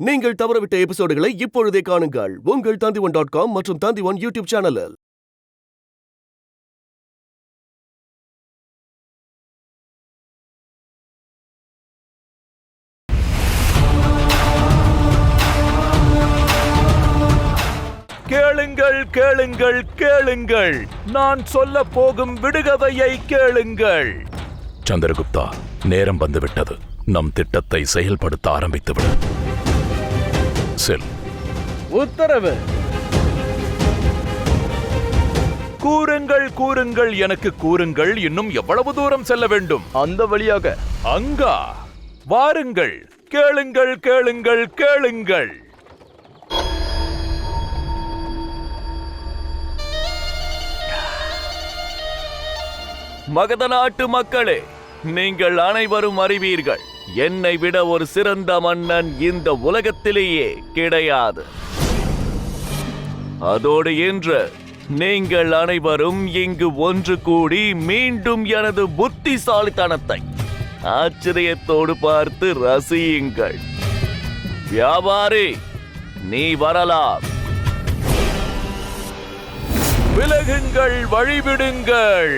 நீங்கள் தவறவிட்ட எபிசோடுகளை இப்பொழுதே காணுங்கள் உங்கள் Tandivan.com மற்றும் Tandivan யூடியூப் சேனலில். கேளுங்கள் கேளுங்கள் கேளுங்கள், நான் சொல்ல போகும் விடுகதையை கேளுங்கள். சந்திரகுப்தா, நேரம் வந்துவிட்டது. நம் திட்டத்தை செயல்படுத்த ஆரம்பித்துவிடு. செல். உத்தரவு. கூறுங்கள் கூறுங்கள், எனக்கு கூறுங்கள், இன்னும் எவ்வளவு தூரம் செல்ல வேண்டும்? அந்த வழியாக. அங்கா? வாருங்கள், கேளுங்கள் கேளுங்கள் கேளுங்கள். மகத நாட்டு மக்களே, நீங்கள் அனைவரும் அறிவீர்கள், என்னை விட ஒரு சிறந்த மன்னன் இந்த உலகத்திலேயே கிடையாது. அதோடு இன்று நீங்கள் அனைவரும் இங்கு ஒன்று கூடி மீண்டும் எனது புத்திசாலித்தனத்தை ஆச்சரியத்தோடு பார்த்து ரசியுங்கள். வியாபாரி, நீ வரலாம். விலகுங்கள், வழிவிடுங்கள்.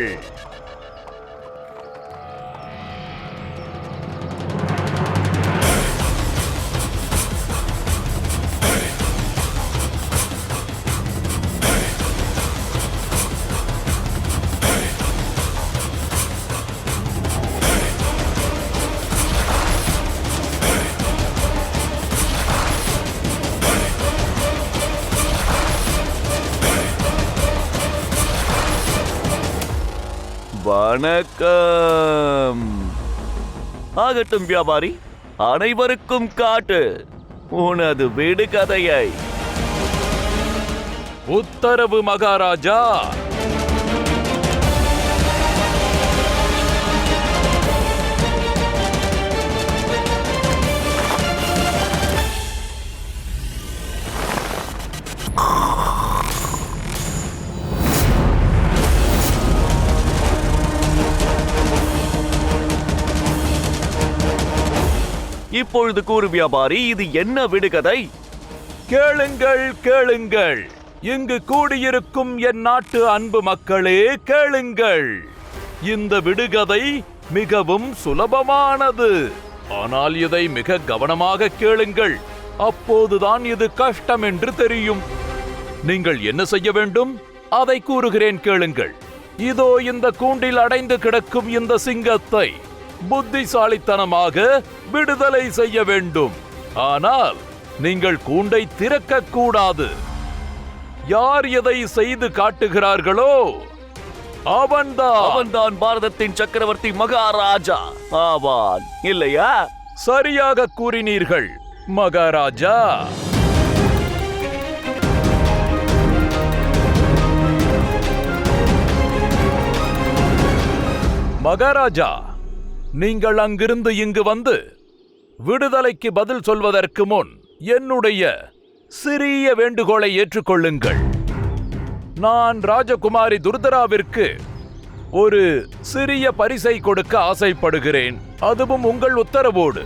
வணக்கம். ஆகட்டும் வியாபாரி, அனைவருக்கும் காட்டு உனது விடுகதையை. உத்தரவு மகாராஜா. இப்பொழுது கூறு வியாபாரி, இது என்ன விடுகதை? கேளுங்கள் கேளுங்கள், இங்கு கூடியிருக்கும் என் நாட்டு அன்பு மக்களே, கேளுங்கள். இந்த விடுகதை மிகவும் சுலபமானது. ஆனால் இதை மிக கவனமாக கேளுங்கள், அப்போதுதான் இது கஷ்டம் என்று தெரியும். நீங்கள் என்ன செய்ய வேண்டும் அதை கூறுகிறேன், கேளுங்கள். இதோ இந்த கூண்டில் அடைந்து கிடக்கும் இந்த சிங்கத்தை புத்திசாலித்தனமாக விடுதலை செய்ய வேண்டும். ஆனால் நீங்கள் கூண்டை திறக்க கூடாது. யார் எதை செய்து காட்டுகிறார்களோ அவன்தான் பாரதத்தின் சக்கரவர்த்தி மகாராஜா ஆவான், இல்லையா? சரியாக கூறினீர்கள் மகாராஜா. மகாராஜா, நீங்கள் அங்கிருந்து இங்கு வந்து விடுதலைக்கு பதில் சொல்வதற்கு முன் என்னுடைய சிறிய வேண்டுகோளை ஏற்றுக்கொள்ளுங்கள். நான் ராஜகுமாரி துர்தராவிற்கு ஒரு சிறிய பரிசை கொடுக்க ஆசைப்படுகிறேன், அதுவும் உங்கள் உத்தரவோடு.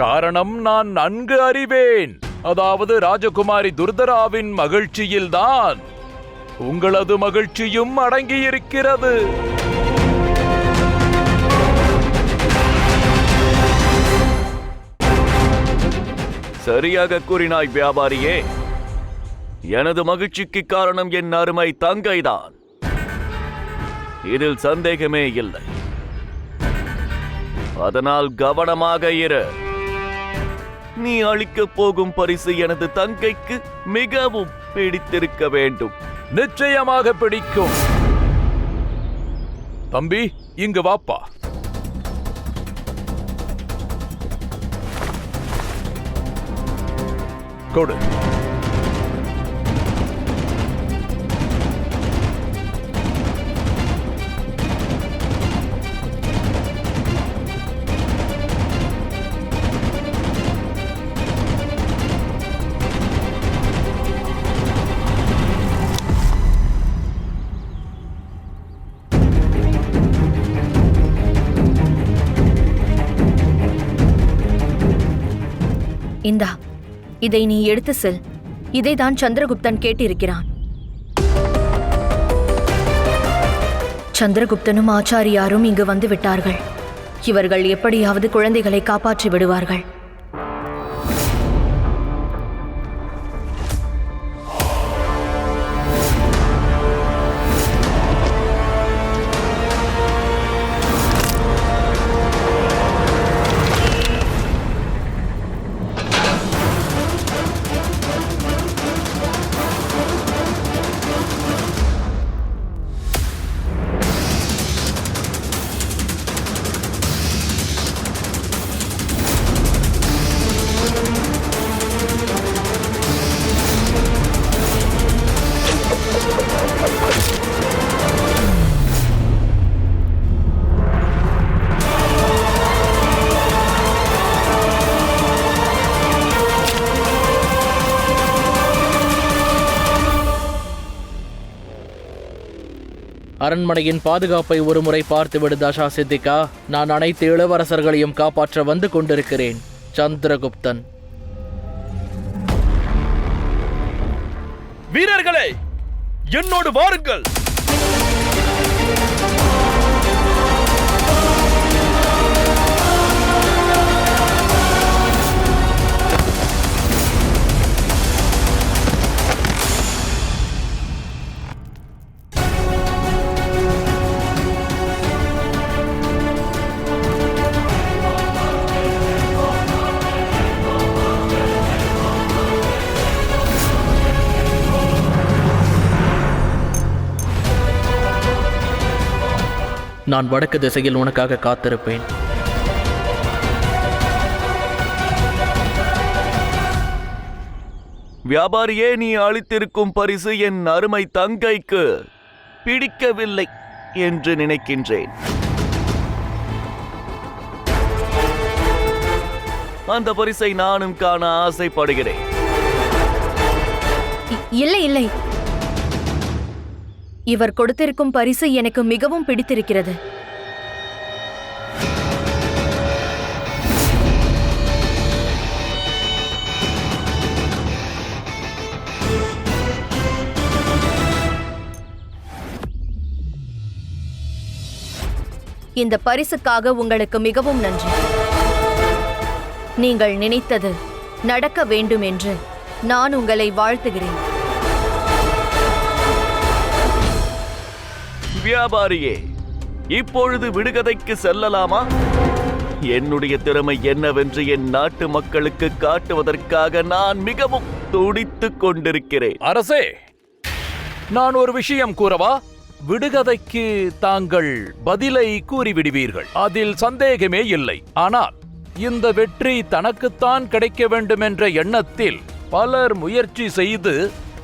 காரணம் நான் நன்கு அறிவேன், அதாவது ராஜகுமாரி துர்தராவின் மகிழ்ச்சியில்தான் உங்களது மகிழ்ச்சியும் அடங்கியிருக்கிறது. சரியாக கூறினாய் வியாபாரியே. எனது மகிழ்ச்சிக்கு காரணம் என் அருமை தங்கைதான், இதில் சந்தேகமே இல்லை. அதனால் கவனமாக இரு. நீ அளிக்கப் போகும் பரிசு எனது தங்கைக்கு மிகவும் பிடித்திருக்க வேண்டும். நிச்சயமாக பிடிக்கும். தம்பி, இங்கு வாப்பா. கொடு. இந்தா, இதை நீ எடுத்து செல். இதைதான் சந்திரகுப்தன் கேட்டிருக்கிறான். சந்திரகுப்தனும் ஆச்சாரியாரும் இங்கு வந்து விட்டார்கள். இவர்கள் எப்படியாவது குழந்தைகளை காப்பாற்றி விடுவார்கள். அரண்மனையின் பாதுகாப்பை ஒருமுறை பார்த்துவிடு தசா சித்திகா. நான் அனைத்து இளவரசர்களையும் காப்பாற்ற வந்து கொண்டிருக்கிறேன். சந்திரகுப்தன். வீரர்களே, என்னோடு வாருங்கள். நான் வடக்கு திசையில் உனக்காக காத்திருப்பேன். வியாபாரியே, நீ அளித்திருக்கும் பரிசு என் அருமை தங்கைக்கு பிடிக்கவில்லை என்று நினைக்கின்றேன். அந்த பரிசை நானும் காண ஆசைப்படுகிறேன். இல்லை இல்லை, இவர் கொடுத்திருக்கும் பரிசு எனக்கு மிகவும் பிடித்திருக்கிறது. இந்த பரிசுக்காக உங்களுக்கு மிகவும் நன்றி. நீங்கள் நினைத்தது நடக்க வேண்டும் என்று நான் உங்களை வாழ்த்துகிறேன். வியாபாரியே, இப்பொழுது விடுகதைக்கு செல்லலாமா? என்னுடைய திறமை என்னவென்று என் நாட்டு மக்களுக்கு காட்டுவதற்காக நான் மிகவும் துடித்துக் கொண்டிருக்கிறேன். அரசே, நான் ஒரு விஷயம் கூறவா? விடுகதைக்கு தாங்கள் பதிலை கூறிவிடுவீர்கள், அதில் சந்தேகமே இல்லை. ஆனால் இந்த வெற்றி தனக்குத்தான் கிடைக்க வேண்டும் என்ற எண்ணத்தில் பலர் முயற்சி செய்து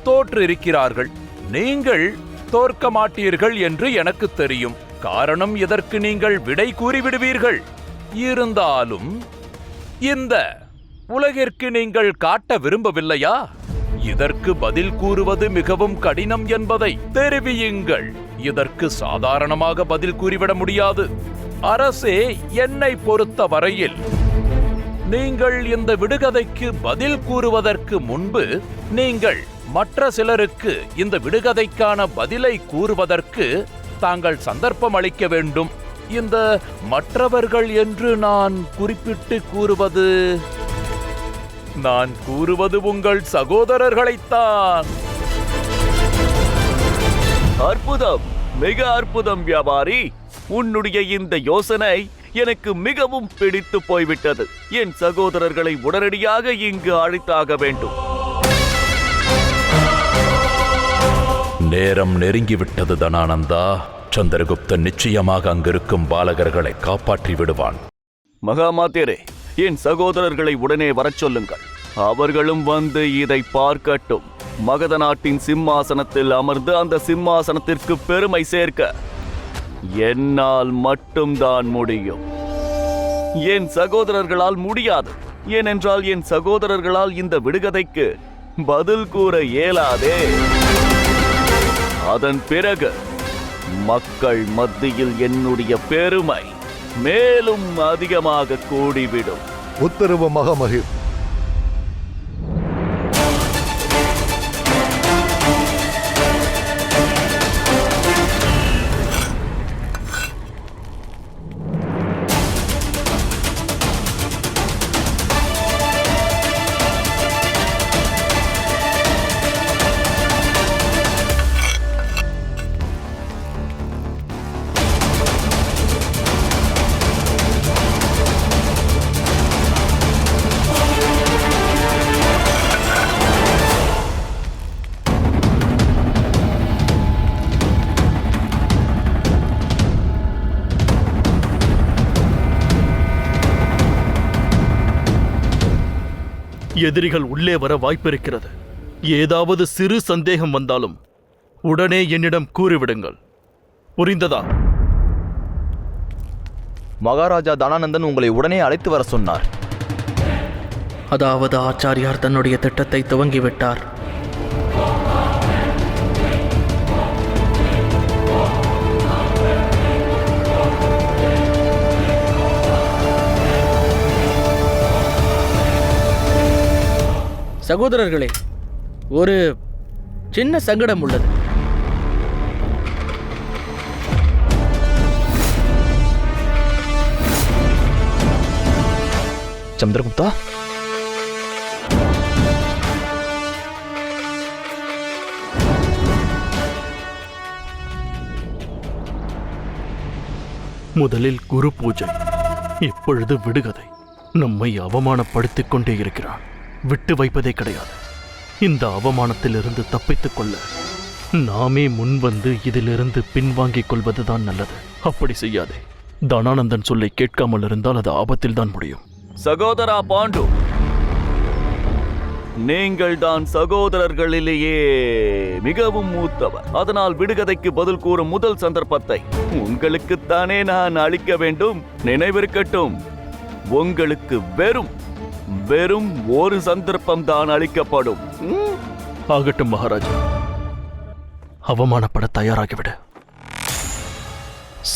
தோற்றிருக்கிறார்கள். நீங்கள் தோற்க மாட்டீர்கள் என்று எனக்கு தெரியும். காரணம், இதற்கு நீங்கள் விடை கூறிவிடுவீர்கள். இருந்தாலும் இந்த உலகிற்கு நீங்கள் காட்ட விரும்பவில்லையா? இதற்கு பதில் கூறுவது மிகவும் கடினம் என்பதை தெரிவியுங்கள். இதற்கு சாதாரணமாக பதில் கூறிவிட முடியாது. அரசே, என்னை பொறுத்த வரையில் நீங்கள் இந்த விடுகதைக்கு பதில் கூறுவதற்கு முன்பு நீங்கள் மற்ற சிலருக்கு இந்த விடுகதைக்கான பதிலை கூறுவதற்கு தாங்கள் சந்தர்ப்பம் அளிக்க வேண்டும். இந்த மற்றவர்கள் என்று நான் குறிப்பிட்டு கூறுவது, நான் கூறுவது உங்கள் சகோதரர்களைத்தான். அற்புதம், மிக அற்புதம் வியாபாரி. உன்னுடைய இந்த யோசனை எனக்கு மிகவும் பிடித்து போய்விட்டது. என் சகோதரர்களை உடனடியாக இங்கு அழைத்தாக வேண்டும். நேரம் நெருங்கிவிட்டது தனானந்தா. சந்திரகுப்தன் நிச்சயமாக அங்கிருக்கும் பாலகர்களை காப்பாற்றி விடுவான். மகாமாத்தியரே, என் சகோதரர்களை உடனே வரச் சொல்லுங்கள். அவர்களும் வந்து இதை பார்க்கட்டும். மகத நாட்டின் சிம்மாசனத்தில் அமர்ந்து அந்த சிம்மாசனத்திற்கு பெருமை சேர்க்க என்னால் மட்டும்தான் முடியும். என் சகோதரர்களால் முடியாது. ஏனென்றால் என் சகோதரர்களால் இந்த விடுகதைக்கு பதில் கூற இயலாதே. அதன் பிறகு மக்கள் மத்தியில் என்னுடைய பெருமை மேலும் அதிகமாக கூடிவிடும். உத்தரவு மகாமகிம். எதிரிகள் உள்ளே வர வாய்ப்பிருக்கிறது. ஏதாவது சிறு சந்தேகம் வந்தாலும் உடனே என்னிடம் கூறிவிடுங்கள். புரிந்ததா? மகாராஜா தனானந்தன் உங்களை உடனே அழைத்து வர சொன்னார். அதாவது ஆச்சாரியார் தன்னுடைய திட்டத்தை துவங்கிவிட்டார். சகோதரர்களே, ஒரு சின்ன சங்கடம் உள்ளது. சந்திரகுப்தா, முதலில் குரு பூஜை, இப்பொழுது விடுகதை. நம்மை அவமானப்படுத்திக் கொண்டே இருக்கிறான். விட்டு வைப்பதே கிடையாது. இந்த அவமானத்திலிருந்து தப்பித்துக் கொள்ள நாமே முன்வந்து இதிலிருந்து பின்வாங்கிக் கொள்வதுதான் நல்லது. அப்படி செய்யாதே. தனானந்தன் சொல்லை கேட்காமல் இருந்தால் அது ஆபத்தில் தான் முடியும். சகோதரா பாண்டு, நீங்கள் தான் சகோதரர்களிலேயே மிகவும் மூத்தவர். அதனால் விடுகதைக்கு பதில் கூறும் முதல் சந்தர்ப்பத்தை உங்களுக்குத்தானே நான் அளிக்க வேண்டும். நினைவிருக்கட்டும், உங்களுக்கு வெறும் ஒரு சந்தர்ப்பம் தான் அளிக்கப்படும். ஆகட்டும் மகாராஜா, அவமானப்பட தயாராகிவிட.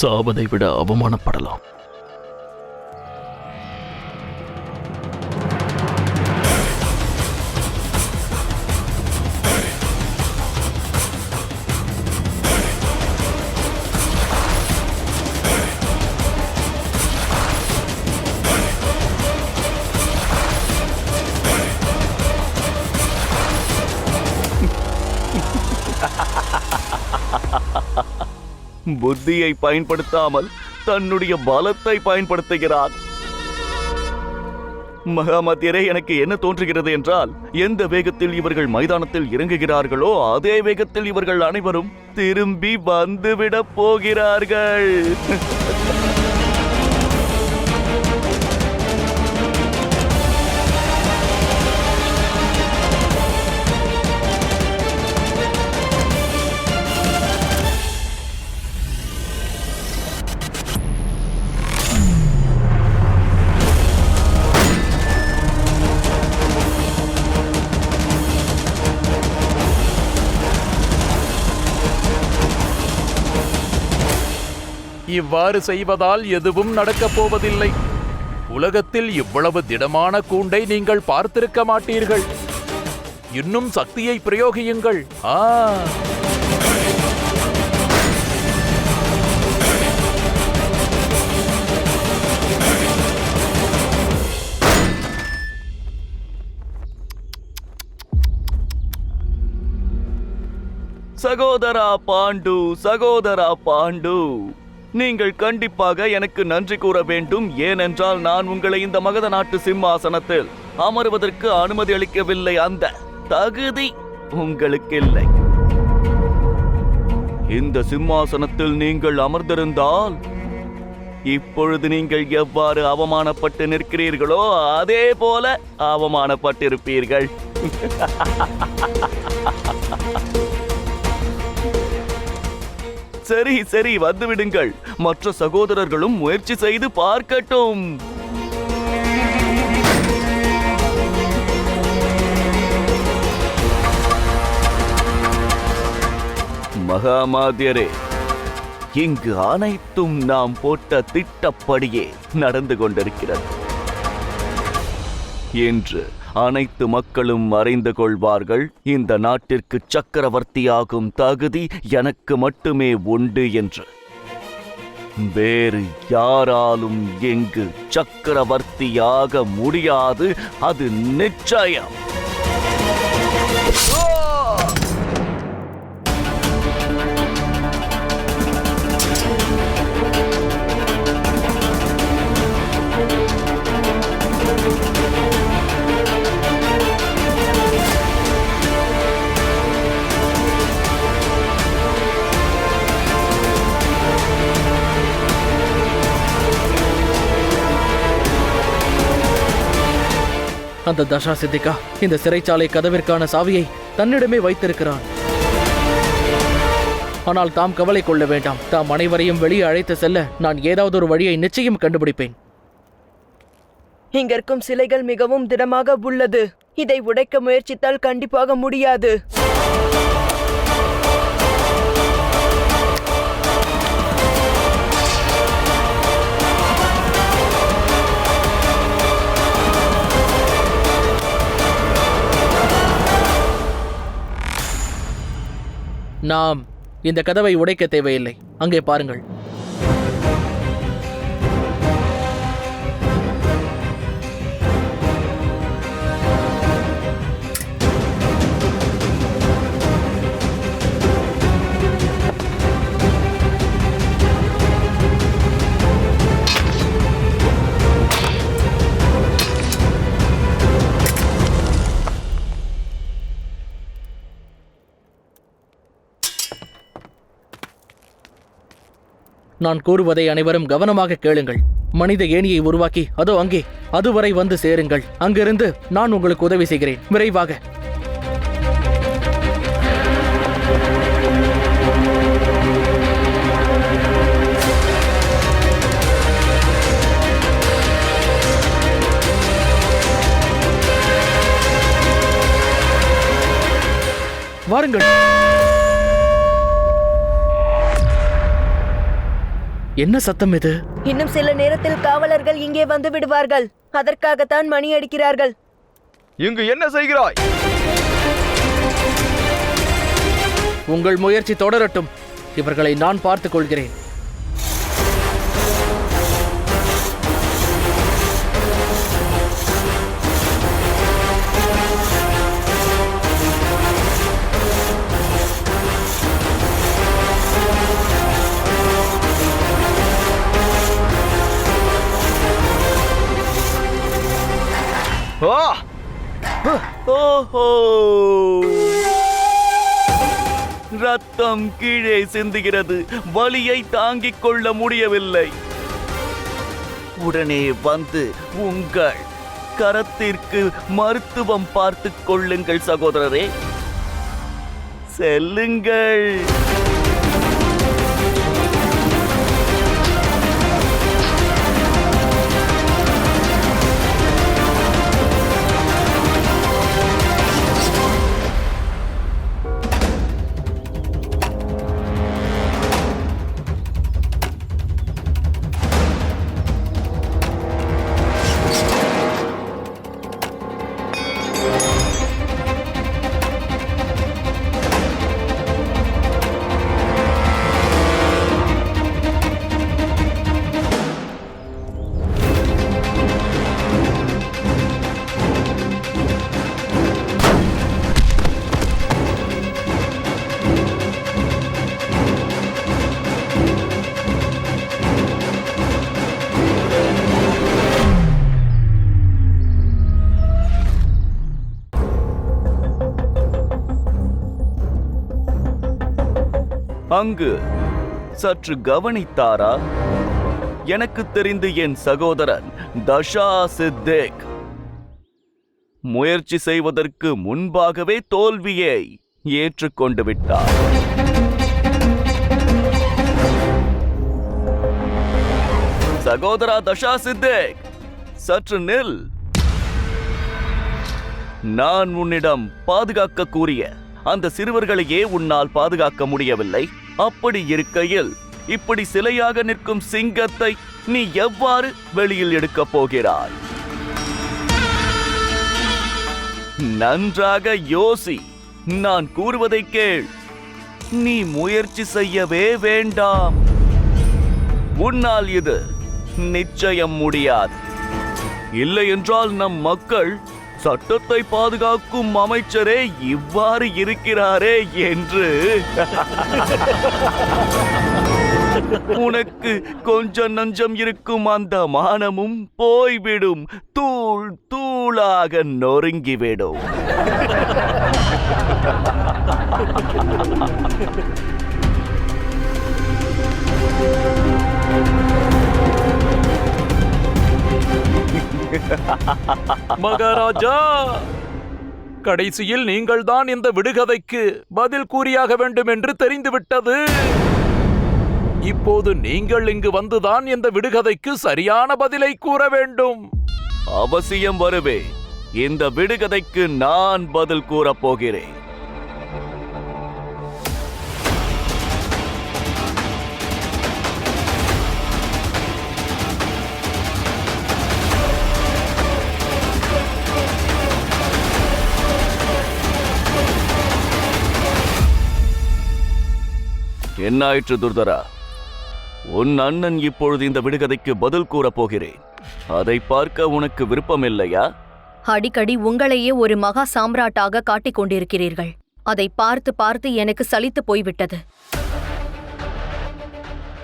சாவதை விட அவமானப்படலாம். புத்தியை பயன்படுத்தாமல் தன்னுடைய பலத்தை பயன்படுத்துகிறார். மகாமத்தியரே, எனக்கு என்ன தோன்றுகிறது என்றால், எந்த வேகத்தில் இவர்கள் மைதானத்தில் இறங்குகிறார்களோ அதே வேகத்தில் இவர்கள் அனைவரும் திரும்பி வந்துவிடப் போகிறார்கள். இவ்வாறு செய்வதால் எதுவும் நடக்கப் போவதில்லை. உலகத்தில் இவ்வளவு திடமான கூண்டை நீங்கள் பார்த்திருக்க மாட்டீர்கள். இன்னும் சக்தியை பிரயோகியுங்கள். சகோதரா பாண்டு, நீங்கள் கண்டிப்பாக எனக்கு நன்றி கூற வேண்டும். ஏனென்றால் நான் உங்களை இந்த மகத நாட்டு சிம்மாசனத்தில் அமர்வதற்கு அனுமதி அளிக்கவில்லை. அந்த தகுதி உங்களுக்கு இல்லை. இந்த சிம்மாசனத்தில் நீங்கள் அமர்ந்திருந்தால் இப்பொழுது நீங்கள் எவ்வாறு அவமானப்பட்டு நிற்கிறீர்களோ அதே போல அவமானப்பட்டிருப்பீர்கள். சரி, வந்துவிடுங்கள். மற்ற சகோதரர்களும் முயற்சி செய்து பார்க்கட்டும். மகாமாத்தியரே, இங்கு அனைத்தும் நாம் போட்ட திட்டப்படியே நடந்து கொண்டிருக்கிறது. என்று அனைத்து மக்களும் அறிந்து கொள்வார்கள், இந்த நாட்டிற்கு சக்கரவர்த்தியாகும் தகுதி எனக்கு மட்டுமே உண்டு என்று. வேறு யாராலும் இங்கு சக்கரவர்த்தியாக முடியாது, அது நிச்சயம். அந்த தசா சித்திகா இந்த சிறைச்சாலை கதவிற்கான சாவியை தன்னிடமே வைத்திருக்கிறார். ஆனால் தாம் கவலை கொள்ள வேண்டாம். தாம் அனைவரையும் வெளியே அழைத்து செல்ல நான் ஏதாவது ஒரு வழியை நிச்சயம் கண்டுபிடிப்பேன். இங்கிருக்கும் சிலைகள் மிகவும் திடமாக உள்ளது. இதை உடைக்க முயற்சித்தால் கண்டிப்பாக முடியாது. நாம் இந்த கதவை உடைக்க தேவையில்லை. அங்கே பாருங்கள். நான் கூறுவதை அனைவரும் கவனமாக கேளுங்கள். மனித ஏணியை உருவாக்கி அதோ அங்கே அதுவரை வந்து சேருங்கள். அங்கிருந்து நான் உங்களுக்கு உதவி செய்கிறேன். விரைவாக. வாருங்கள். என்ன சத்தம் இது? இன்னும் சில நேரத்தில் காவலர்கள் இங்கே வந்து விடுவார்கள். அதற்காகத்தான் மணி அடிக்கிறார்கள். இங்கு என்ன செய்கிறாய்? உங்கள் முயற்சி தொடரட்டும். இவர்களை நான் பார்த்துக் கொள்கிறேன். ஓஹோ! ரத்தம் கீழே சிந்துகிறது. வலியை தாங்கிக் கொள்ள முடியவில்லை. உடனே வந்து உங்கள் கரத்திற்கு மருத்துவம் பார்த்துக் கொள்ளுங்கள் சகோதரரே. செல்லுங்கள். அங்கு சற்று கவனித்தாரா? எனக்கு தெரிந்து என் சகோதரன் தஷா சித்தேக் முயற்சி செய்வதற்கு முன்பாகவே தோல்வியை ஏற்றுக்கொண்டு விட்டார். சகோதரா தஷா சித்தேக், சற்று நில். நான் உன்னிடம் பாதுகாக்க கூறிய அந்த சிறுவர்களையே உன்னால் பாதுகாக்க முடியவில்லை. அப்படி இருக்கையில் இப்படி சிலையாக நிற்கும் சிங்கத்தை நீ எவ்வாறு வெளியில் எடுக்கப் போகிறாய்? நன்றாக யோசி. நான் கூறுவதை கேள். நீ முயற்சி செய்யவே வேண்டாம். உன்னால் இது நிச்சயம் முடியாது. இல்லை என்றால் நம் மக்கள் சட்டத்தை பாதுகாக்கும் அமைச்சரே இவ்வாறு இருக்கிறாரே என்று உனக்கு கொஞ்சம் நஞ்சம் இருக்கும் அந்த மானமும் போய்விடும். தூள் தூளாக நொறுங்கிவிடும். மகாராஜா, கடைசியில் நீங்கள்தான் இந்த விடுகதைக்கு பதில் கூறியாக வேண்டும் என்று தெரிந்துவிட்டது. இப்போது நீங்கள் இங்கு வந்துதான் இந்த விடுகதைக்கு சரியான பதிலை கூற வேண்டும். அவசியம் வருவே. இந்த விடுகதைக்கு நான் பதில் கூறப் போகிறேன். என்னாயிற்று துர்தரா? உன் அண்ணன் இப்பொழுது இந்த விடுகதைக்கு பதில் கூறப் போகிறேன். அதை பார்க்க உனக்கு விருப்பமில்லையா? அடிக்கடி உங்களையே ஒரு மகா சாம்ராட்டாக காட்டிக் கொண்டிருக்கிறீர்கள். அதை பார்த்து பார்த்து எனக்கு சலித்து போய்விட்டது.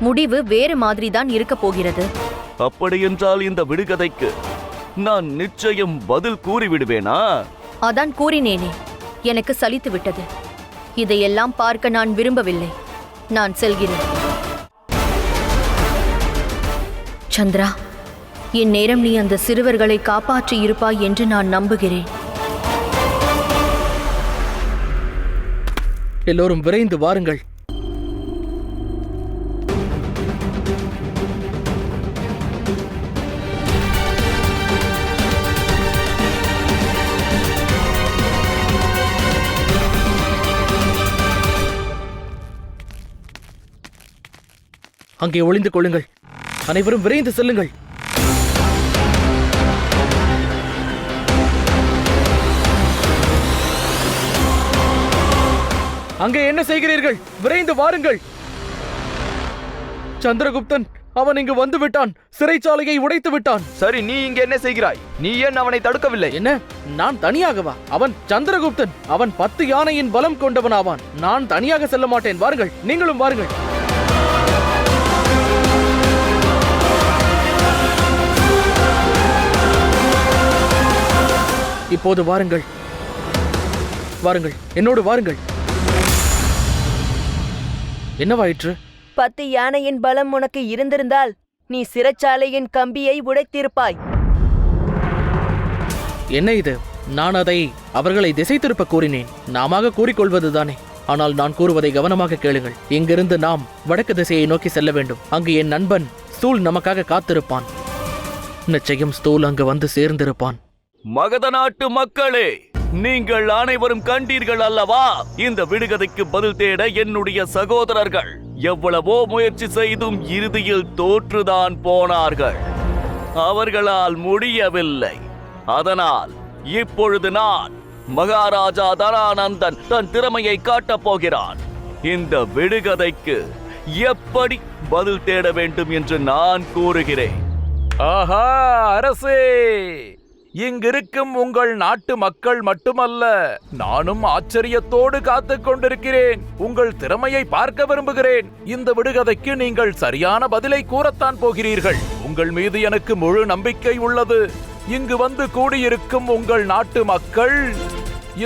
முடிவு வேறு மாதிரிதான் இருக்கப் போகிறது. அப்படியென்றால் இந்த விடுகதைக்கு நான் நிச்சயம் பதில் கூறிவிடுவேனா? அதான் கூறினேனே, எனக்கு சலித்து விட்டது. இதையெல்லாம் பார்க்க நான் விரும்பவில்லை. நான் செல்கிறேன். சந்திரா, இந்நேரம் நீ அந்த சிறுவர்களை காப்பாற்றி இருப்பாய் என்று நான் நம்புகிறேன். எல்லோரும் விரைந்து வாருங்கள். அங்கே ஒளிந்து கொள்ளுங்கள். அனைவரும் விரைந்து செல்லுங்கள். அங்கே என்ன செய்கிறீர்கள்? விரைந்து வாருங்கள். சந்திரகுப்தன், அவன் இங்கு வந்து விட்டான். சிறைச்சாலையை உடைத்து விட்டான். சரி, நீ இங்க என்ன செய்கிறாய்? நீ ஏன் அவனை தடுக்கவில்லை? என்ன, நான் தனியாகவா? அவன் சந்திரகுப்தன். அவன் 10 யானையின் பலம் கொண்டவனாவான். நான் தனியாக செல்ல மாட்டேன். வாருங்கள், நீங்களும் வாருங்கள். இப்போது வாருங்கள். வாருங்கள், என்னோடு வாருங்கள். என்னவாயிற்று? 10 யானையின் பலம் உனக்கு இருந்திருந்தால் நீ சிறைச்சாலையின் கம்பியை உடைத்திருப்பாய். என்ன இது? நான் அதை அவர்களை திசை திருப்ப கூறினேன். நாமாக கூறிக்கொள்வதுதானே. ஆனால் நான் கூறுவதை கவனமாக கேளுங்கள். இங்கிருந்து நாம் வடக்கு திசையை நோக்கி செல்ல வேண்டும். அங்கு என் நண்பன் ஸ்தூல் நமக்காக காத்திருப்பான். நிச்சயம் ஸ்தூல் அங்கு வந்து சேர்ந்திருப்பான். மகத நாட்டு மக்களே, நீங்கள் அனைவரும் கண்டீர்கள் அல்லவா? இந்த விடுகதைக்கு பதில் தேட என்னுடைய சகோதரர்கள் எவ்வளவோ முயற்சி செய்தும் இறுதியில் தோற்றுதான் போனார்கள். அவர்களால் முடியவில்லை. அதனால் இப்பொழுது நான், மகாராஜா தனானந்தன், தன் திறமையை காட்டப் போகிறான். இந்த விடுகதைக்கு எப்படி பதில் தேட வேண்டும் என்று நான் கூறுகிறேன். ஆஹா அரசே, இங்கிருக்கும் உங்கள் நாட்டு மக்கள் மட்டுமல்ல, நானும் ஆச்சரியத்தோடு காத்துக் கொண்டிருக்கிறேன். உங்கள் திறமையை பார்க்க விரும்புகிறேன். இந்த விடுகதைக்கு நீங்கள் சரியான பதிலை கூறத்தான் போகிறீர்கள். உங்கள் மீது எனக்கு முழு நம்பிக்கை உள்ளது. இங்கு வந்து கூடியிருக்கும் உங்கள் நாட்டு மக்கள்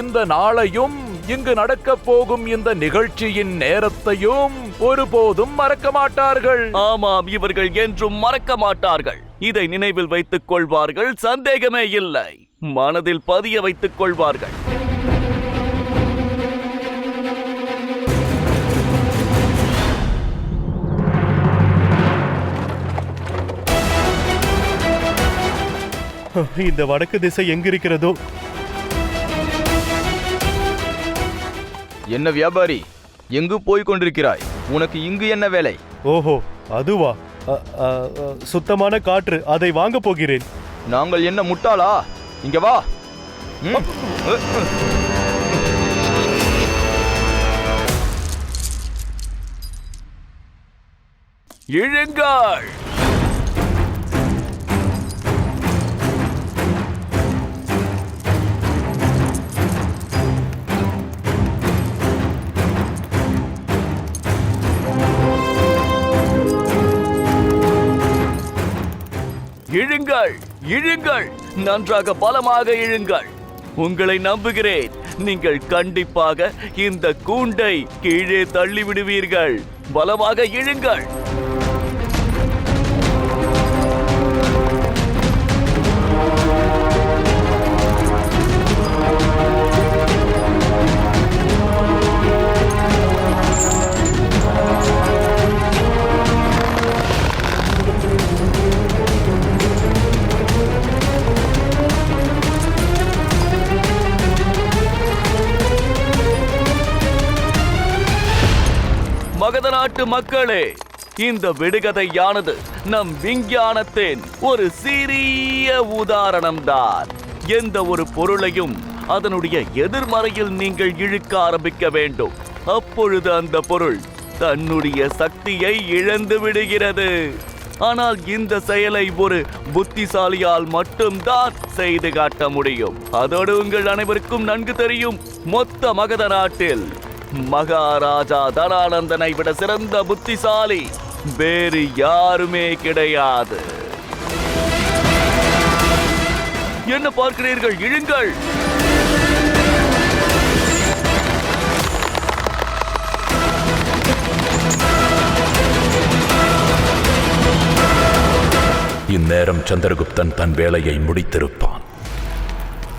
இந்த நாளையும் இங்கு நடக்கப் போகும் இந்த நிகழ்ச்சியின் நேரத்தையும் ஒருபோதும் மறக்க மாட்டார்கள். ஆமாம், இவர்கள் என்றும் மறக்க மாட்டார்கள். இதை நினைவில் வைத்துக் கொள்வார்கள், சந்தேகமே இல்லை. மனதில் பதிய வைத்துக் கொள்வார்கள். இந்த வடக்கு திசை எங்கிருக்கிறதோ? என்ன வியாபாரி, எங்கு போய் கொண்டிருக்கிறாய்? உனக்கு இங்கு என்ன வேலை? ஓஹோ, அதுவா? சுத்தமான காற்று, அதை வாங்க போகிறேன். நாங்கள் என்ன முட்டாளா? இங்க வா. இழுங்கள். இழுங்கள், இழுங்கள், நன்றாக பலமாக இழுங்கள். உங்களை நம்புகிறேன். நீங்கள் கண்டிப்பாக இந்த கூண்டை கீழே தள்ளி விடுவீர்கள். பலமாக இழுங்கள். நாட்டு மக்களே, இந்த விடுகதையானது நம் விஞ்ஞானத்தின் ஒரு சிறிய உதாரணம்தான். எந்த ஒரு பொருளையும் அதனுடைய எதிர்மறையில் நீங்கள் இழுக்க ஆரம்பிக்க வேண்டும். அப்பொழுது அந்த பொருள் தன்னுடைய சக்தியை இழந்து விடுகிறது. ஆனால் இந்த செயலை ஒரு புத்திசாலியால் மட்டும்தான் செய்து காட்ட முடியும். அதோடு உங்கள் அனைவருக்கும் நன்கு தெரியும், மொத்த மகத நாட்டில் மகாராஜா தனானந்தனை விட சிறந்த புத்திசாலி வேறு யாருமே கிடையாது. என்ன பார்க்கிறீர்கள்? இழுங்கள். இந்நேரம் சந்திரகுப்தன் தன் வேலையை முடித்திருப்பான்.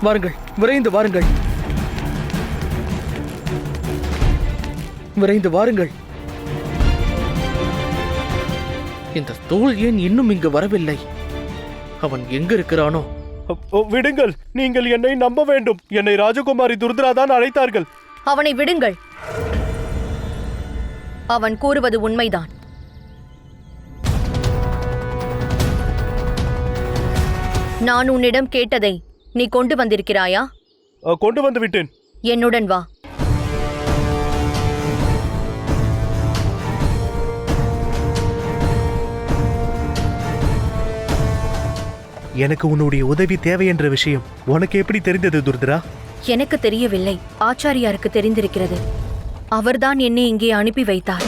வாருங்கள், விரைந்து வாருங்கள், விரைந்து வாருங்கள். இந்த தூள் ஏன் இன்னும் இங்கு வரவில்லை? அவன் எங்க இருக்கிறானோ? விடுங்கள், நீங்கள் என்னை நம்ப வேண்டும். என்னை ராஜகுமாரி துர்தரா தான் அழைத்தார்கள். அவனை விடுங்கள். அவன் கூறுவது உண்மைதான். நான் உன்னிடம் கேட்டதை நீ கொண்டு வந்திருக்கிறாயா? கொண்டு வந்து விட்டேன். என்னுடன் வா. எனக்கு உன்னுடைய உதவி தேவை என்ற விஷயம் உனக்கு எப்படி தெரிந்தது துர்தரா? எனக்கு தெரியவில்லை, ஆச்சாரியாருக்கு தெரிந்திருக்கிறது. அவர்தான் என்னை இங்கே அனுப்பி வைத்தார்.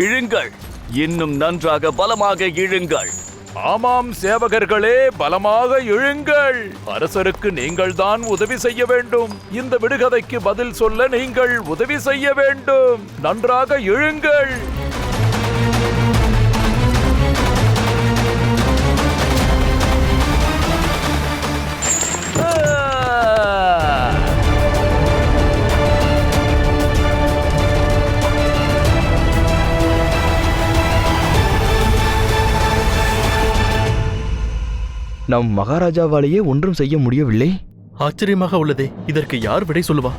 இழுங்கள், இன்னும் நன்றாக பலமாக இழுங்கள். ஆமாம் சேவகர்களே, பலமாக இழுங்கள். அரசருக்கு நீங்கள் தான் உதவி செய்ய வேண்டும். இந்த விடுகதைக்கு பதில் சொல்ல நீங்கள் உதவி செய்ய வேண்டும். நன்றாக இழுங்கள். நம் மகாராஜாவாலேயே ஒன்றும் செய்ய முடியவில்லை. ஆச்சரியமாக உள்ளதே. இதற்கு யார் விடை சொல்லுவா?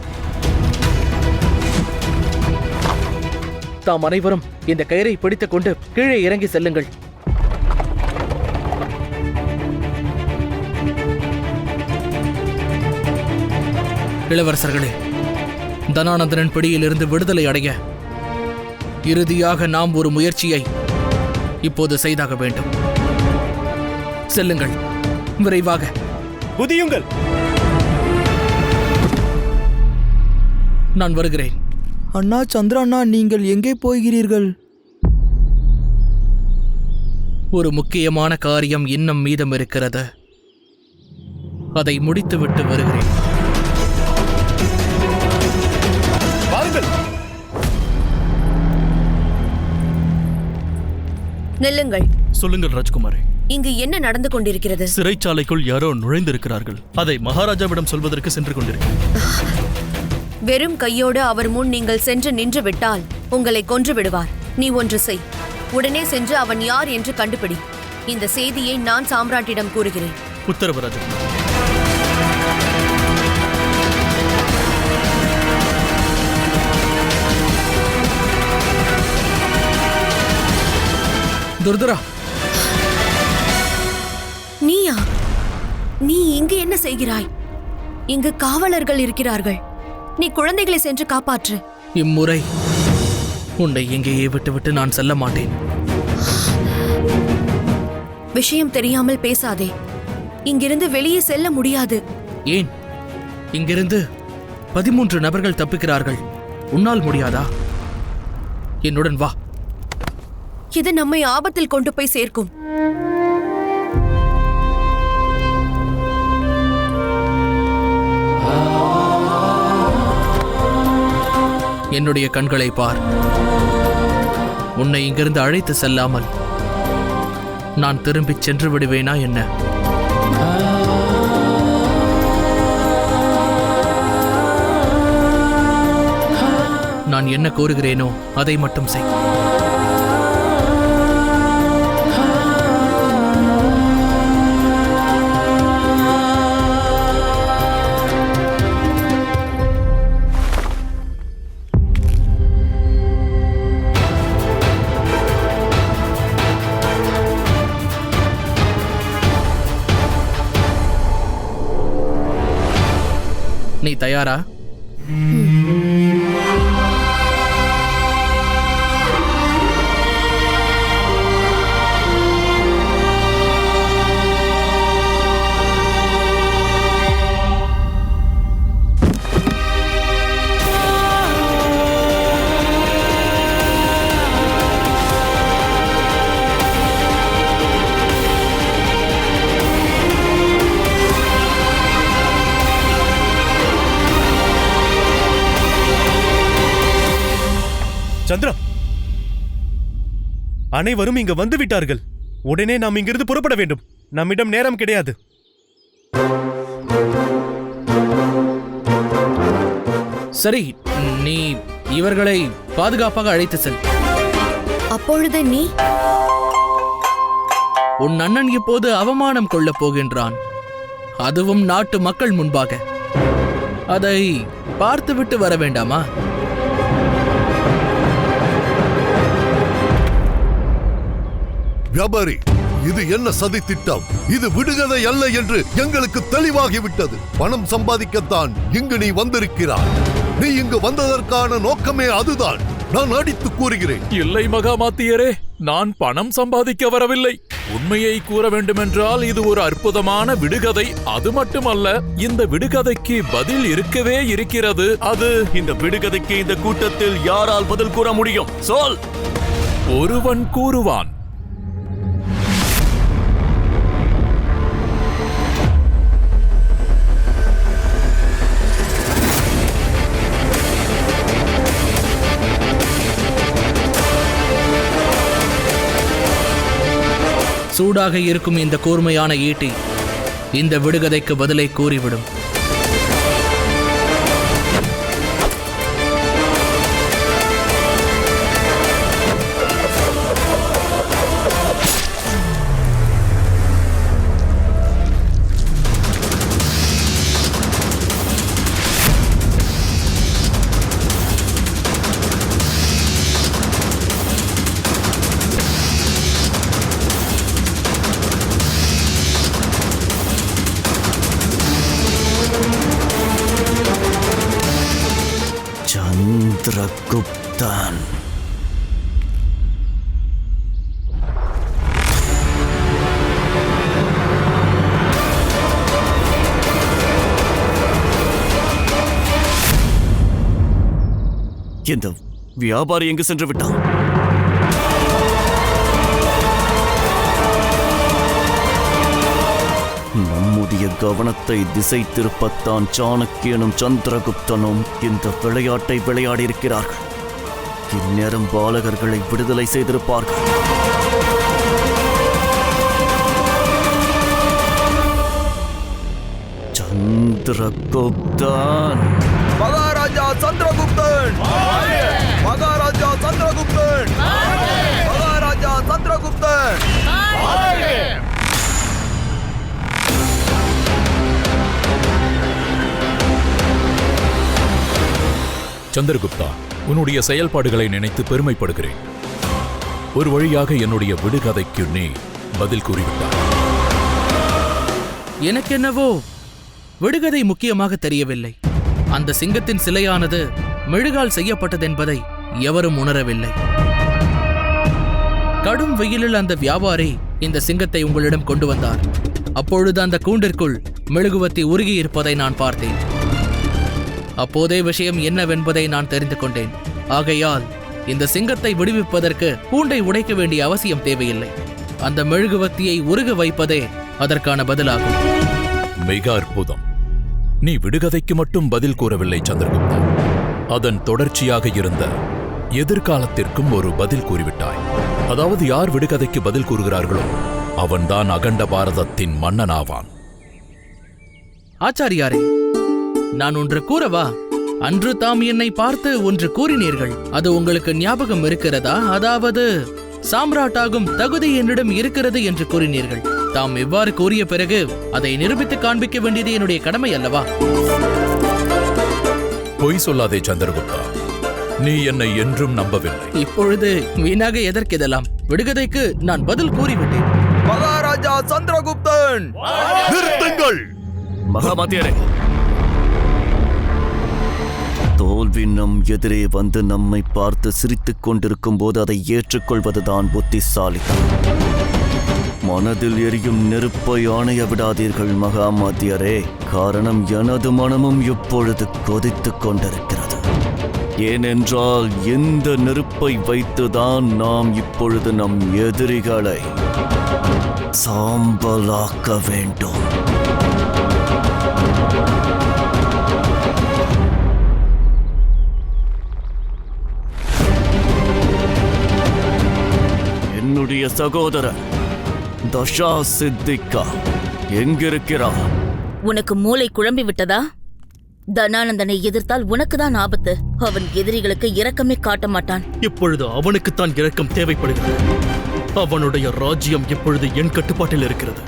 தாம் அனைவரும் இந்த கயிறை பிடித்துக் கொண்டு கீழே இறங்கி செல்லுங்கள். இளவரசர்களே, தனானந்தனின் பிடியிலிருந்து விடுதலை அடைய இறுதியாக நாம் ஒரு முயற்சியை இப்போது செய்தாக வேண்டும். செல்லுங்கள், விரைவாக. புதியுங்கள். நான் வருகிறேன். அண்ணா சந்திர அண்ணா, நீங்கள் எங்கே போகிறீர்கள்? ஒரு முக்கியமான காரியம் இன்னும் மீதம் இருக்கிறது. அதை முடித்துவிட்டு வருகிறேன். நில்லுங்கள். சொல்லுங்கள் ராஜ்குமாரே. இங்கு என்ன நடந்து கொண்டிருக்கிறது? சிறைச்சாலைக்குள் யாரோ நுழைந்திருக்கிறார்கள். அதை மகாராஜாவிடம் சொல்வதற்கு சென்று கொண்டிருக்கிறேன். வெறும் கையோடு அவர் முன் நீங்கள் சென்று நின்று விட்டால் உங்களை கொன்று விடுவார். நீ ஒன்று செய். உடனே சென்று அவன் யார் என்று கண்டுபிடி. இந்த செய்தியை நான் சாம்ராட்டிடம் கூறுகிறேன். உத்தரவு ராஜகுமாரி. துர்தரா, நீயா? நீ இங்கு என்ன செய்கிறாய்? இங்கு காவலர்கள் இருக்கிறார்கள். நீ குழந்தைகளை சென்று காப்பாற்று. இம்முறை உன்னை எங்கேயே விட்டுவிட்டு நான் செல்ல மாட்டேன். விஷயம் தெரியாமல் பேசாதே. இங்கிருந்து வெளியே செல்ல முடியாது. ஏன்? இங்கிருந்து 13 நபர்கள் தப்பிக்கிறார்கள். உன்னால் முடியாதா? என்னுடன் வா. இது நம்மை ஆபத்தில் கொண்டு போய் சேர்க்கும். என்னுடைய கண்களை பார். உன்னை இங்கிருந்து அழைத்து செல்லாமல் நான் திரும்பிச் சென்று விடுவேனா என்ன? நான் என்ன கோருகிறேனோ அதை மட்டும் செய். நீ தயாரா? சந்திரா, அனைவரும் இங்கு வந்து விட்டார்கள். உடனே நாம் இங்கிருந்து புறப்பட வேண்டும். நம்மிடம் நேரம் கிடையாது. சரி, நீ இவர்களை பாதுகாப்பாக அழைத்து செல். அப்பொழுது நீ? உன் அண்ணன் இப்போது அவமானம் கொள்ளப் போகின்றான், அதுவும் நாட்டு மக்கள் முன்பாக. அதை பார்த்துவிட்டு வர வேண்டாமா? வியாபாரி, இது என்ன சதி திட்டம்? இது விடுகதை அல்ல என்று எங்களுக்கு தெளிவாகிவிட்டது. பணம் சம்பாதிக்கத்தான் இங்கு நீ வந்திருக்கிறாய். நீ இங்கு வந்ததற்கான நோக்கமே அதுதான். நான் அடித்து கூறுகிறேன். இல்லை மகாமாத்தியரே, நான் பணம் சம்பாதிக்க வரவில்லை. உண்மையை கூற வேண்டுமென்றால் இது ஒரு அற்புதமான விடுகதை. அது மட்டுமல்ல, இந்த விடுகதைக்கு பதில் இருக்கவே இருக்கிறது. அது இந்த விடுகதைக்கு இந்த கூட்டத்தில் யாரால் பதில் கூற முடியும்? சொல். ஒருவன் கூறுவான். சூடாக இருக்கும் இந்த கூர்மையான ஈட்டி இந்த விடுகதைக்கு பதிலை கூறிவிடும். சந்திரகுப்தன். இந்த வியாபாரி எங்கு சென்று விட்டான்? நம்முடைய கவனத்தை திசை திருப்பத்தான் சாணக்கியனும் சந்திரகுப்தனும் இந்த விளையாட்டை விளையாடியிருக்கிறார்கள். இந்நேரம் பாலகர்களை விடுதலை செய்திருப்பார்கள். சந்திரகுப்தன். மகாராஜா சந்திரகுப்தன்! மகாராஜா சந்திரகுப்தன்! மகாராஜா சந்திரகுப்தன்! சந்திரகுப்தா, உன்னுடைய செயல்பாடுகளை நினைத்து பெருமைப்படுகிறேன். ஒரு வழியாக என்னுடைய விடுகதைக்கு நீ பதில் கூறிவிட்டாய். எனக்கென்னவோ விடுகதை முக்கியமாக தெரியவில்லை. அந்த சிங்கத்தின் சிலையானது மெழுகால் செய்யப்பட்டதென்பதை எவரும் உணரவில்லை. கடும் வெயிலில் அந்த வியாபாரி இந்த சிங்கத்தை உங்களிடம் கொண்டு வந்தார். அப்பொழுது அந்த கூண்டிற்குள் மெழுகுவத்தி உருகி இருப்பதை நான் பார்த்தேன். அப்போதே விஷயம் என்னவென்பதை நான் தெரிந்து கொண்டேன். ஆகையால் இந்த சிங்கத்தை விடுவிப்பதற்கு கூண்டை உடைக்க வேண்டிய அவசியம் தேவையில்லை. அந்த மெழுகுவத்தியை உருக வைப்பதே அதற்கான பதிலாகும். மிக அற்புதம். நீ விடுகதைக்கு மட்டும் பதில் கூறவில்லை சந்திரகுப்தா, அதன் தொடர்ச்சியாக இருந்த எதிர்காலத்திற்கும் ஒரு பதில் கூறிவிட்டாய். அதாவது யார் விடுகதைக்கு பதில் கூறுகிறார்களோ அவன்தான் அகண்ட பாரதத்தின் மன்னனாவான். ஆச்சாரியாரே, நான் ஒன்று கூறவா? அன்று தாம் என்னை பார்த்து ஒன்று கூறினீர்கள். அது உங்களுக்கு ஞாபகம் இருக்கிறதா? அதாவது சாம்ராட்டாகும் தகுதி என்னிடம் இருக்கிறது என்று கூறினீர்கள். தாம் இவ்வாறு கூறிய பிறகு அதை நிரூபித்து காண்பிக்க வேண்டியது என்னுடைய கடமை அல்லவா? பொய் சொல்லாதே சந்திரகுப்தா, நீ என்னை என்றும் நம்பவில்லை. இப்பொழுது வீணாக எதற்கெதெல்லாம்? விடுகதைக்கு நான் பதில் கூறிவிட்டேன். மகாராஜா சந்திரகுப்தன்! நிறுத்துங்கள்! மகாமாத்தியரே, தோல்வி நம் எதிரே வந்து நம்மை பார்த்து சிரித்துக் கொண்டிருக்கும் போது அதை ஏற்றுக்கொள்வதுதான் புத்திசாலி. மனதில் எரியும் நெருப்பை ஆணைய விடாதீர்கள் மகாமாத்தியரே. காரணம் எனது மனமும் இப்பொழுது கொதித்துக் கொண்டிருக்கிறது. ஏனென்றால் இந்த நெருப்பை வைத்துதான் நாம் இப்பொழுது நம் எதிரிகளை சாம்பலாக்க வேண்டும். என்னுடைய சகோதரன் தஷா சித்திகா எங்கிருக்கிறார்? உனக்கு மூளை குழம்பி விட்டதா? தனானந்தனை எதிர்த்தால் உனக்குதான் ஆபத்து. அவன் எதிரிகளுக்கு இரக்கமே காட்ட மாட்டான். இப்பொழுது அவனுக்குத்தான் இரக்கம் தேவைப்படுகிறது. அவனுடைய ராஜ்யம் இப்பொழுது என் கட்டுப்பாட்டில் இருக்கிறது.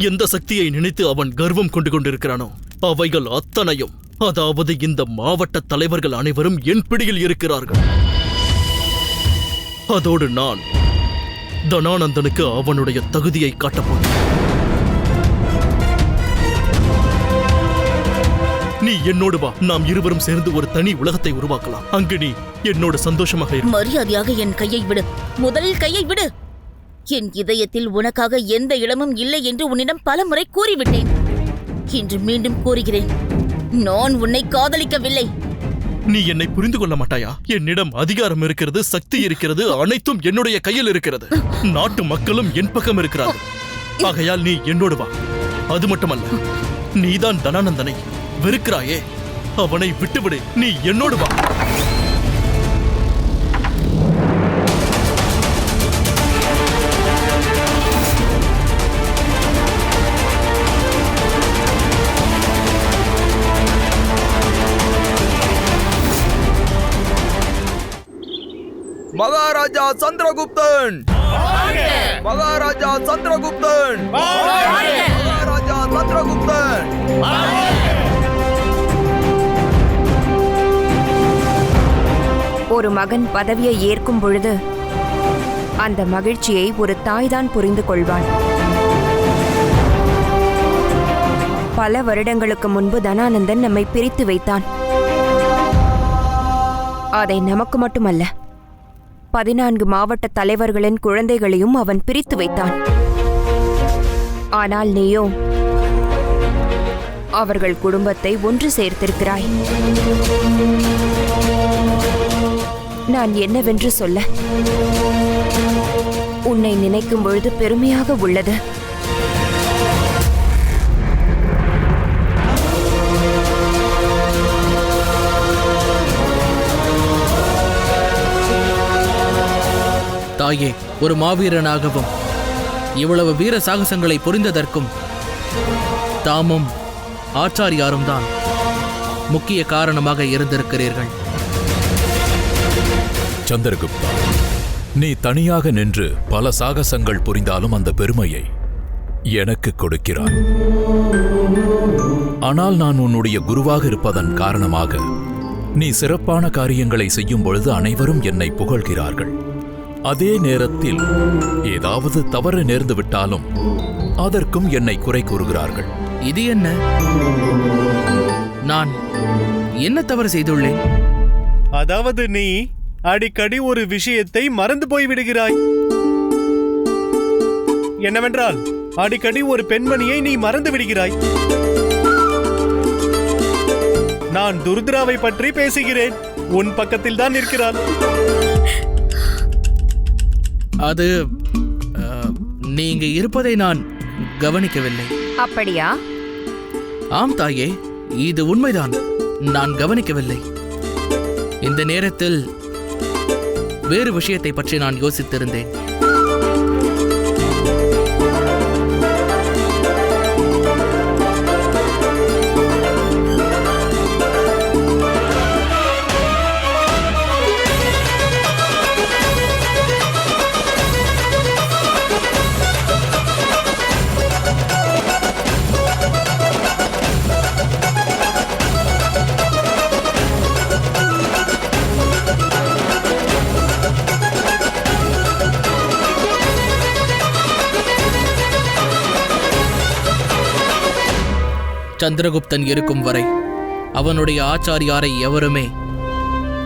எந்த சக்தியை நினைத்து அவன் கர்வம் கொண்டு கொண்டிருக்கிறானோ அவைகள் அத்தனையும், அதாவது இந்த மாவட்ட தலைவர்கள் அனைவரும் என் பிடியில் இருக்கிறார்கள். அதோடு நான் தனானந்தனுக்கு அவனுடைய தகுதியை காட்டப்போகிறேன். நீ என்னோடு வா, நாம் இருவரும் சேர்ந்து ஒரு தனி உலகத்தை உருவாக்கலாம். அங்கு நீ என்னோடு சந்தோஷமாக இரு. மரியாதையாக என் கையை விடு. முதலில் கையை விடு. என் இதயத்தில் உனக்காக எந்த இடமும் இல்லை என்று உன்னிடம் பல முறை கூறிவிட்டேன். இன்று மீண்டும் கூறுகிறேன், நான் உன்னை காதலிக்கவில்லை. நீ என்னை புரிந்து கொள்ள மாட்டாயா? என்னிடம் அதிகாரம் இருக்கிறது, சக்தி இருக்கிறது, அனைத்தும் என்னுடைய கையில் இருக்கிறது. நாட்டு மக்களும் என் பக்கம் இருக்கிறார்கள். ஆகையால் நீ என்னோடு வா. அது மட்டுமல்ல, நீதான் தனானந்தனை வெறுக்கிறாயே, அவனை விட்டுவிடு. நீ என்னோடு வா. மகாராஜா சந்திரகுப்தன்! மகாராஜா சந்திரகுப்தன்! மகாராஜா சந்திரகுப்தன்! ஒரு மகன் பதவியை ஏற்கும் பொழுது அந்த மகிழ்ச்சியை ஒரு தாய்தான் புரிந்து கொள்வாள். பல வருடங்களுக்கு முன்பு தனானந்தன் நம்மை பிரித்து வைத்தான். அதை நமக்கு மட்டுமல்ல, 14 மாவட்ட தலைவர்களின் குழந்தைகளையும் அவன் பிரித்து வைத்தான். ஆனால் நீயோ அவர்கள் குடும்பத்தை ஒன்று சேர்த்திருக்கிறாய். நான் என்னவென்று சொல்ல? உன்னை நினைக்கும் பொழுது பெருமையாக உள்ளது. தாயே, ஒரு மாவீரனாகவும் இவ்வளவு வீர சாகசங்களை புரிந்ததற்கும் தாமும் ஆச்சாரியாரும் தான் முக்கிய காரணமாக இருந்திருக்கிறீர்கள். சந்திரகுப்தா, நீ தனியாக நின்று பல சாகசங்கள் புரிந்தாலும் அந்த பெருமையை எனக்கு கொடுக்கிறாய். ஆனால் நான் உன்னுடைய குருவாக இருப்பதன் காரணமாக நீ சிறப்பான காரியங்களை செய்யும் பொழுது அனைவரும் என்னை புகழ்கிறார்கள். அதே நேரத்தில் ஏதாவது தவறு நேர்ந்து விட்டாலும் அதற்கும் என்னை குறை கூறுகிறார்கள். இது என்ன? நான் என்ன தவறு செய்துள்ளேன்? அதாவது நீ அடிக்கடி ஒரு விஷயத்தை மறந்து போய் விடுகிறாய். என்னவென்றால் அடிக்கடி ஒரு பெண்மணியை நீ மறந்து விடுகிறாய். நான் துருத்ராவை பற்றி பேசுகிறேன். உன் பக்கத்தில் தான் இருக்கிறாள். அது நீங்க இருப்பதை நான் கவனிக்கவில்லை. அப்படியா? ஆம் தாயே, இது உண்மைதான். நான் கவனிக்கவில்லை. இந்த நேரத்தில் வேறு விஷயத்தை பற்றி நான் யோசித்திருந்தேன். சந்திரகுப்தன் இருக்கும் வரை அவனுடைய ஆச்சாரியாரை எவருமே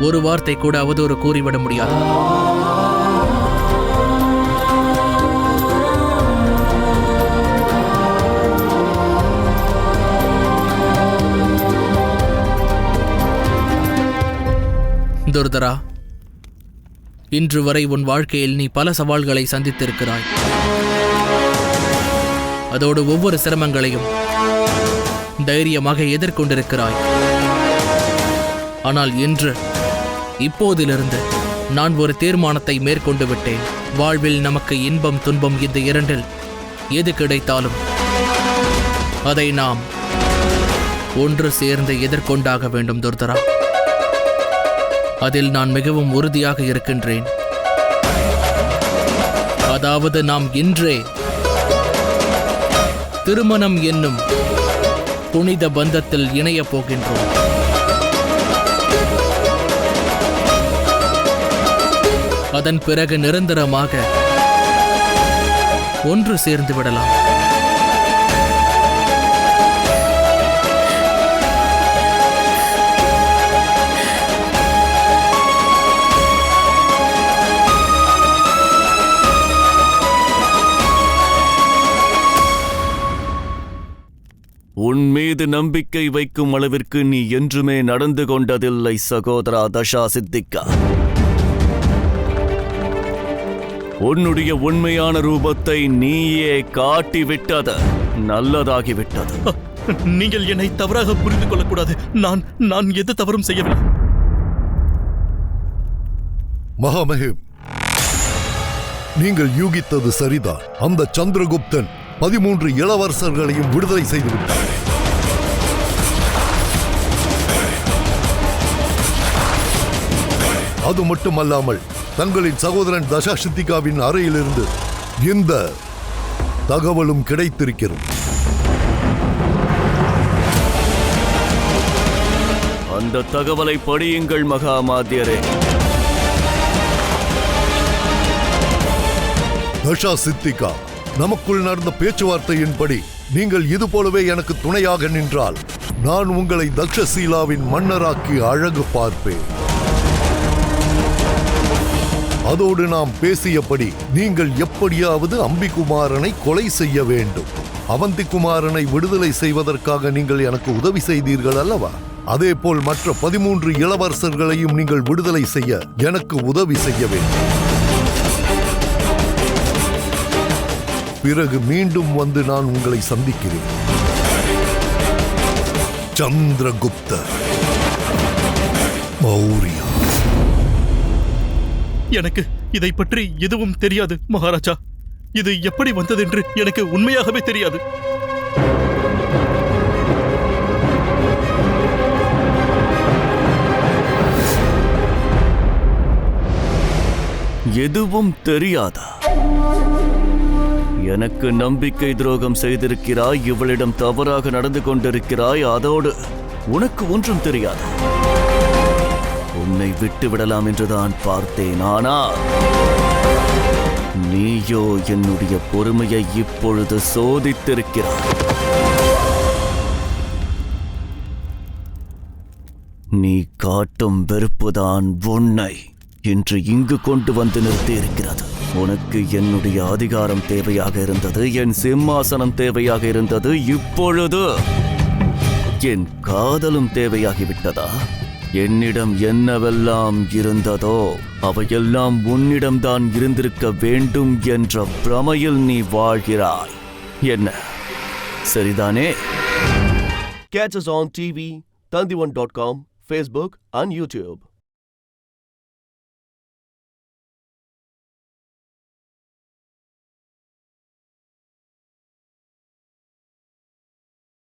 ஒரு வார்த்தை கூட அவதூறு கூறிவிட முடியாது. துர்தரா, இன்று வரை உன் வாழ்க்கையில் நீ பல சவால்களை சந்தித்திருக்கிறாய். அதோடு ஒவ்வொரு சிரமங்களையும் தைரியமாக எதிர்கொண்டிருக்கிறாய். ஆனால் இன்று, இப்போதிலிருந்து நான் ஒரு தீர்மானத்தை மேற்கொண்டு விட்டேன். வாழ்வில் நமக்கு இன்பம் துன்பம் இந்த இரண்டில் எது கிடைத்தாலும் அதை நாம் ஒன்று சேர்ந்து எதிர்கொண்டாக வேண்டும் துர்தரா. அதில் நான் மிகவும் உறுதியாக இருக்கின்றேன். அதாவது நாம் இன்றே திருமணம் என்னும் புனித பந்தத்தில் இணையப் போகின்றோம். அதன் பிறகு நிரந்தரமாக ஒன்று சேர்ந்து விடலாம். உன் மீது நம்பிக்கை வைக்கும் அளவிற்கு நீ என்றுமே நடந்து கொண்டதில்லை சகோதரா தசா சித்திகா. உன்னுடைய உண்மையான ரூபத்தை நீயே காட்டிவிட்டது நல்லதாகிவிட்டது. நீங்கள் என்னை தவறாக புரிந்து கொள்ளக்கூடாது. நான் எது தவறும் செய்யவில்லை. மகாமஹிம், நீங்கள் யூகித்தது சரிதான். அந்த சந்திரகுப்தன் 13 இளவரசர்களையும் விடுதலை செய்துவிட்டார். அது மட்டுமல்லாமல் தங்களின் சகோதரன் தசாசித்திகாவின் அறையிலிருந்து இந்த தகவலும் கிடைத்திருக்கிறது. அந்த தகவலை படியுங்கள் மகாமாத்தியரே. தசாசித்திகா, நமக்குள் நடந்த பேச்சுவார்த்தையின்படி நீங்கள் இது போலவே எனக்கு துணையாக நின்றால் நான் உங்களை தக்ஷசீலாவின் மன்னராக்கி அழகு பார்ப்பேன். அதோடு நாம் பேசியபடி நீங்கள் எப்படியாவது அம்பிகுமாரனை கொலை செய்ய வேண்டும். அவந்திகுமாரனை விடுதலை செய்வதற்காக நீங்கள் எனக்கு உதவி செய்தீர்கள் அல்லவா? அதேபோல் மற்ற 13 இளவரசர்களையும் நீங்கள் விடுதலை செய்ய எனக்கு உதவி செய்ய வேண்டும். பிறகு மீண்டும் வந்து நான் உங்களை சந்திக்கிறேன். சந்திரகுப்த மௌரியா. எனக்கு இதை பற்றி எதுவும் தெரியாது மகாராஜா. இது எப்படி வந்ததென்று எனக்கு உண்மையாகவே தெரியாது. எதுவும் தெரியாதா? எனக்கு நம்பிக்கை துரோகம் செய்திருக்கிறாய், இவளிடம் தவறாக நடந்து கொண்டிருக்கிறாய், அதோடு உனக்கு ஒன்றும் தெரியாது. உன்னை விட்டு விடலாம் என்றுதான் பார்த்தேன். ஆனால் நீயோ என்னுடைய பொறுமையை இப்பொழுது சோதித்திருக்கிறாய். நீ காட்டும் வெறுப்புதான் உன்னை இன்று இங்கு கொண்டு வந்து நிறுத்தியிருக்கிறது. உனக்கு என்னுடைய அதிகாரம் தேவையாக இருந்தது, என் சிம்மாசனம் தேவையாக இருந்தது. இப்பொழுது என் காதலும் தேவையாகிவிட்டதா? என்னிடம் என்னவெல்லாம் இருந்ததோ அவையெல்லாம் உன்னிடம்தான் இருந்திருக்க வேண்டும் என்ற பிரமையில் நீ வாழ்கிறாய். என்ன சரிதானே? Catch us on TV, Tandivan.com, Facebook and YouTube.